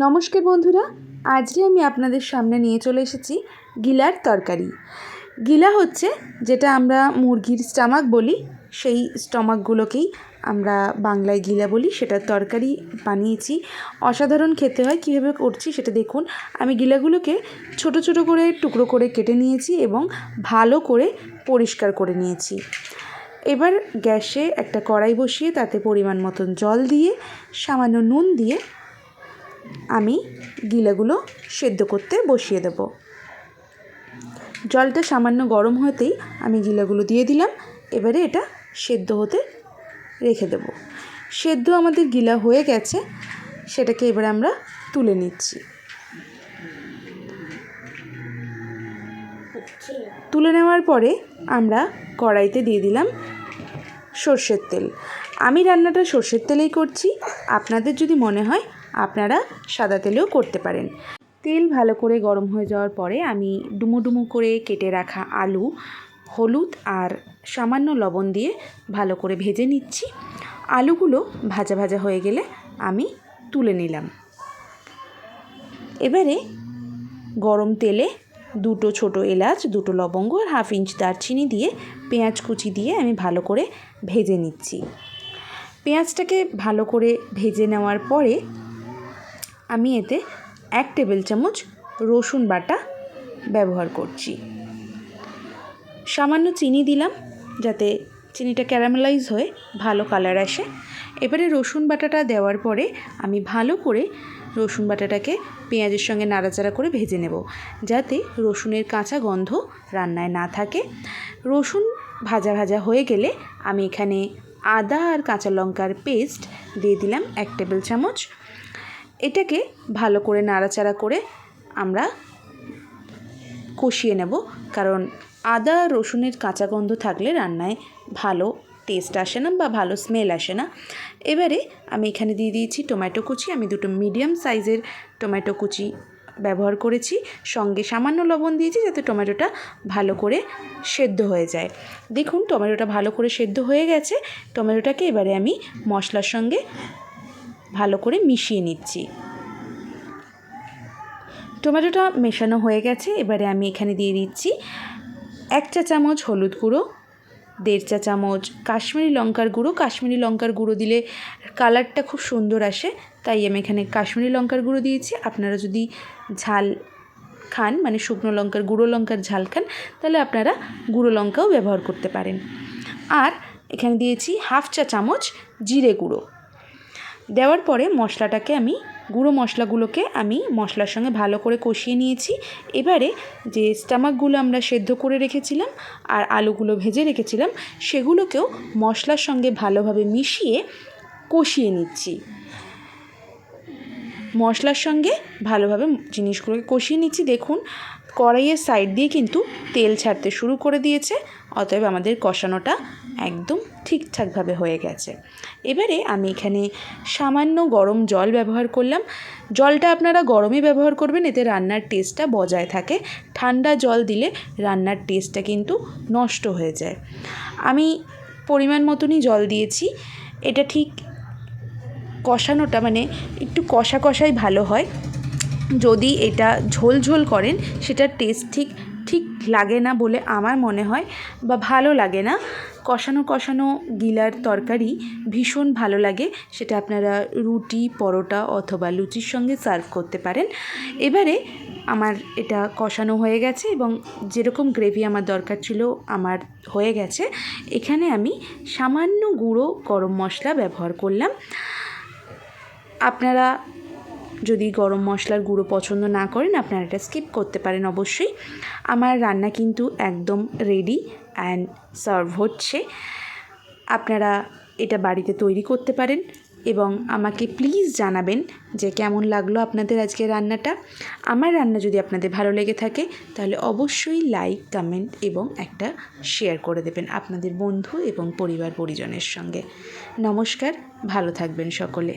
নমস্কার বন্ধুরা, আজকে আমি আপনাদের সামনে নিয়ে চলে এসেছি গিলার তরকারি। গিলা হচ্ছে যেটা আমরা মুরগির স্টমাক বলি, সেই স্টমাকগুলোকেই আমরা বাংলায় গিলা বলি। সেটার তরকারি বানিয়েছি, অসাধারণ খেতে হয়। কীভাবে করছি সেটা দেখুন। আমি গিলাগুলোকে ছোট ছোট করে টুকরো করে কেটে নিয়েছি এবং ভালো করে পরিষ্কার করে নিয়েছি। এবার গ্যাসে একটা কড়াই বসিয়ে তাতে পরিমাণ মতন জল দিয়ে সামান্য নুন দিয়ে আমি গিলাগুলো সেদ্ধ করতে বসিয়ে দেব। জলটা সামান্য গরম হতেই আমি গিলাগুলো দিয়ে দিলাম। এবারে এটা সেদ্ধ হতে রেখে দেব। সেদ্ধ আমাদের গিলা হয়ে গেছে, সেটাকে এবার আমরা তুলে নিচ্ছি। তুলে নেওয়ার পরে আমরা কড়াইতে দিয়ে দিলাম সর্ষের তেল। আমি রান্নাটা সর্ষের তেলেই করছি, আপনাদের যদি মনে হয় আপনারা সাদা তেলেও করতে পারেন। তেল ভালো করে গরম হয়ে যাওয়ার পরে আমি ডুমো ডুমো করে কেটে রাখা আলু, হলুদ আর সামান্য লবণ দিয়ে ভালো করে ভেজে নিচ্ছি। আলুগুলো ভাজা ভাজা হয়ে গেলে আমি তুলে নিলাম। এবারে গরম তেলে দুটো ছোটো এলাচ, দুটো লবঙ্গ আর হাফ ইঞ্চ দারচিনি দিয়ে পেঁয়াজ কুচি দিয়ে আমি ভালো করে ভেজে নিচ্ছি। পেঁয়াজটাকে ভালো করে ভেজে নেওয়ার পরে আমি এতে 1 টেবিল চামচ রসুন বাটা ব্যবহার করছি। সামান্য চিনি দিলাম যাতে চিনিটা ক্যারামেলাইজ হয়ে ভালো কালার আসে। এবারে রসুন বাটাটা দেওয়ার পরে আমি ভালো করে রসুন বাটাটাকে পেঁয়াজের সঙ্গে নাড়াচাড়া করে ভেজে নেব, যাতে রসুনের কাঁচা গন্ধ রান্নায় না থাকে। রসুন ভাজা ভাজা হয়ে গেলে আমি এখানে আদা আর কাঁচা লঙ্কার পেস্ট দিয়ে দিলাম 1 টেবিল চামচ। এটাকে ভালো করে নাড়াচাড়া করে আমরা কষিয়ে নেব, কারণ আদা রসুনের কাঁচা গন্ধ থাকলে রান্নায় ভালো টেস্ট আসে না বা ভালো স্মেল আসে না। এবারে আমি এখানে দিয়ে দিয়েছি টমেটো কুচি। আমি দুটো মিডিয়াম সাইজের টমেটো কুচি ব্যবহার করেছি, সঙ্গে সামান্য লবণ দিয়েছি যাতে টমেটোটা ভালো করে সেদ্ধ হয়ে যায়। দেখুন টমেটোটা ভালো করে সেদ্ধ হয়ে গেছে। টমেটোটাকে এবারে আমি মশলার সঙ্গে ভালো করে মিশিয়ে নিচ্ছি। টমেটোটা মেশানো হয়ে গেছে। এবারে আমি এখানে দিয়ে দিচ্ছি 1 চা চামচ হলুদ গুঁড়ো, 1.5 চা চামচ কাশ্মীরি লঙ্কার গুঁড়ো। কাশ্মীরি লঙ্কার গুঁড়ো দিলে কালারটা খুব সুন্দর আসে, তাই আমি এখানে কাশ্মীরি লঙ্কার গুঁড়ো দিয়েছি। আপনারা যদি ঝাল খান, মানে শুকনো লঙ্কার গুঁড়ো লঙ্কার ঝাল খান, তাহলে আপনারা গুঁড়ো লঙ্কাও ব্যবহার করতে পারেন। আর এখানে দিয়েছি 1/2 চা চামচ জিরে গুঁড়ো। দেওয়ার পরে মশলাটাকে আমি গুঁড়ো মশলাগুলোকে আমি মশলার সঙ্গে ভালো করে কষিয়ে নিয়েছি। এবারে যে স্টমাকগুলো আমরা সেদ্ধ করে রেখেছিলাম আর আলুগুলো ভেজে রেখেছিলাম, সেগুলোকেও মশলার সঙ্গে ভালোভাবে মিশিয়ে কষিয়ে নিচ্ছি। মশলার সঙ্গে ভালোভাবে জিনিসগুলোকে কষিয়ে নিচ্ছি। দেখুন কড়াইয়ের সাইড দিয়ে কিন্তু তেল ছাড়তে শুরু করে দিয়েছে, অতএব আমাদের কষানোটা একদম ঠিকঠাকভাবে হয়ে গেছে। এবারে আমি এখানে সামান্য গরম জল ব্যবহার করলাম। জলটা আপনারা গরমই ব্যবহার করবেন, এতে রান্নার টেস্টটা বজায় থাকে। ঠান্ডা জল দিলে রান্নার টেস্টটা কিন্তু নষ্ট হয়ে যায়। আমি পরিমাণ মতনই জল দিয়েছি। এটা ঠিক কষানোটা মানে একটু কষা কষাই ভালো হয়। যদি এটা ঝোল ঝোল করেন সেটার টেস্ট ঠিক লাগে না বলে আমার মনে হয়, বা ভালো লাগে না। কষানো কষানো গিলার তরকারি ভীষণ ভালো লাগে, সেটা আপনারা রুটি, পরোটা অথবা লুচির সঙ্গে সার্ভ করতে পারেন। এবারে আমার এটা কষানো হয়ে গেছে এবং যেরকম গ্রেভি আমার দরকার ছিল আমার হয়ে গেছে। এখানে আমি সামান্য গুঁড়ো গরম মশলা ব্যবহার করলাম। আপনারা যদি গরম মশলার গুঁড়ো পছন্দ না করেন, আপনারা এটা স্কিপ করতে পারেন অবশ্যই। আমার রান্না কিন্তু একদম রেডি অ্যান্ড সার্ভ হচ্ছে। আপনারা এটা বাড়িতে তৈরি করতে পারেন এবং আমাকে প্লিজ জানাবেন যে কেমন লাগলো আপনাদের আজকে রান্নাটা। আমার রান্না যদি আপনাদের ভালো লেগে থাকে তাহলে অবশ্যই লাইক, কমেন্ট এবং একটা শেয়ার করে দেবেন আপনাদের বন্ধু এবং পরিবার পরিজনের সঙ্গে। নমস্কার, ভালো থাকবেন সকলে।